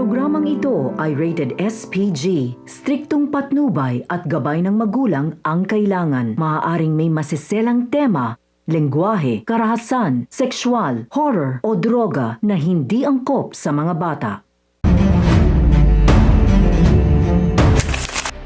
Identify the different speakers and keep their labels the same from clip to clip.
Speaker 1: Programang ito ay rated SPG. Striktong patnubay at gabay ng magulang ang kailangan. Maaaring may masiselang tema, lengguwahe, karahasan, sexual, horror o droga na hindi angkop sa mga bata.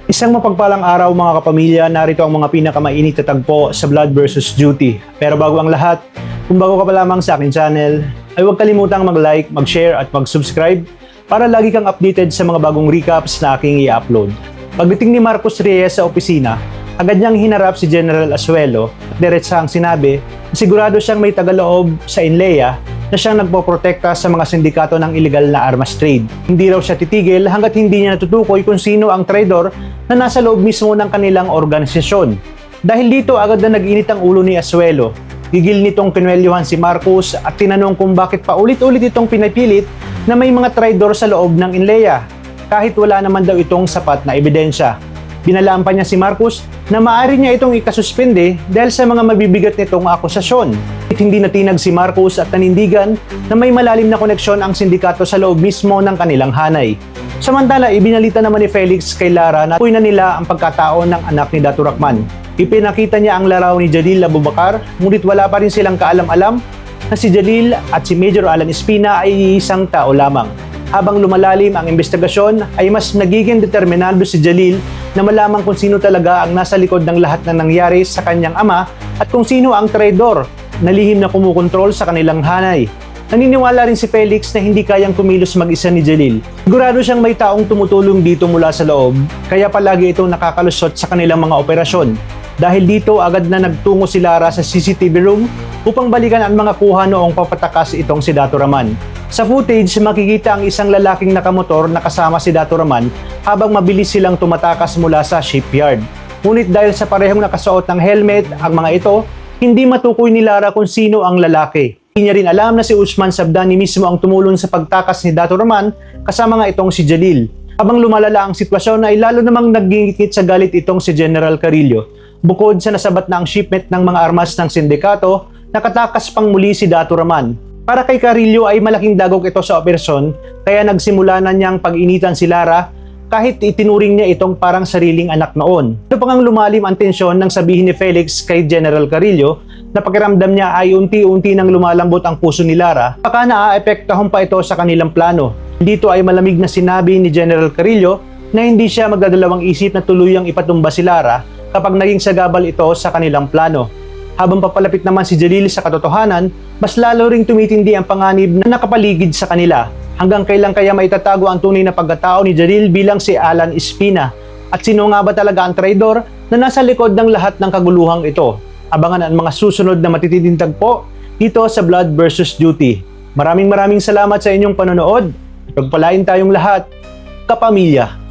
Speaker 2: Isang mapagpalang araw mga kapamilya, narito ang mga pinakamainit na tagpo sa Blood vs. Duty. Pero bago ang lahat, kung bago ka pa lamang sa aking channel, ay huwag kalimutang mag-like, mag-share at mag-subscribe para lagi kang updated sa mga bagong recaps na aking i-upload. Pagdating ni Marcos Reyes sa opisina, agad niyang hinarap si General Asuelo at diretsahang sinabi na sigurado siyang may tagaloob sa INLEA na siyang nagpoprotekta sa mga sindikato ng illegal na armas trade. Hindi raw siya titigil hanggat hindi niya natutukoy kung sino ang traidor na nasa loob mismo ng kanilang organisasyon. Dahil dito agad na nag-init ang ulo ni Asuelo. Gigil nitong kinuwelyuhan si Marcos at tinanong kung bakit paulit-ulit itong pinapilit na may mga traidor sa loob ng INLEA kahit wala naman daw itong sapat na ebidensya. Binalaan pa niya si Marcos na maaari niya itong ikasuspende dahil sa mga mabibigat nitong akusasyon. Hindi natinag si Marcos at nanindigan na may malalim na koneksyon ang sindikato sa loob mismo ng kanilang hanay. Samantala, ibinalita naman ni Felix kay Lara na tukoy na nila ang pagkatao ng anak ni Dato Rachman. Ipinakita niya ang laraw ni Jalil Abubakar, ngunit wala pa rin silang kaalam-alam na si Jalil at si Major Alan Espina ay isang tao lamang. Habang lumalalim ang investigasyon, ay mas nagiging determinado si Jalil na malaman kung sino talaga ang nasa likod ng lahat ng nangyari sa kanyang ama at kung sino ang traidor na lihim na kumukontrol sa kanilang hanay. Naniniwala rin si Felix na hindi kayang kumilos mag-isa ni Jalil. Sigurado siyang may taong tumutulong dito mula sa loob, kaya palagi itong nakakalusot sa kanilang mga operasyon. Dahil dito, agad na nagtungo si Lara sa CCTV room upang balikan ang mga kuha noong papatakas itong si Dato Raman. Sa footage, makikita ang isang lalaking nakamotor na kasama si Dato Raman habang mabilis silang tumatakas mula sa shipyard. Ngunit dahil sa parehong nakasuot ng helmet ang mga ito, hindi matukoy ni Lara kung sino ang lalaki. Hindi niya rin alam na si Usman Sabdani mismo ang tumulong sa pagtakas ni Dato Raman kasama nga itong si Jalil. Habang lumalala ang sitwasyon ay lalo namang nagingikit sa galit itong si General Carillo. Bukod sa nasabat na ang shipment ng mga armas ng sindikato, nakatakas pang muli si Dato Raman. Para kay Carillo ay malaking dagok ito sa operasyon, kaya nagsimula na niyang pag-initan si Lara kahit itinuring niya itong parang sariling anak noon. Ano pang lumalim ang tensyon nang sabihin ni Felix kay General Carillo na pakiramdam niya ay unti-unti nang lumalambot ang puso ni Lara, baka naaepektahon pa ito sa kanilang plano. Dito ay malamig na sinabi ni General Carillo na hindi siya magdadalawang isip na tuluyang ipatumba si Lara kapag naging sagabal ito sa kanilang plano. Habang papalapit naman si Jalil sa katotohanan, mas lalo ring tumitindi ang panganib na nakapaligid sa kanila. Hanggang kailan kaya maitatago ang tunay na pagkatao ni Jalil bilang si Alan Espina? At sino nga ba talaga ang traidor na nasa likod ng lahat ng kaguluhang ito? Abangan ang mga susunod na matitinding tagpo dito sa Blood vs. Duty. Maraming salamat sa inyong panonood. Pagpalain tayong lahat, kapamilya.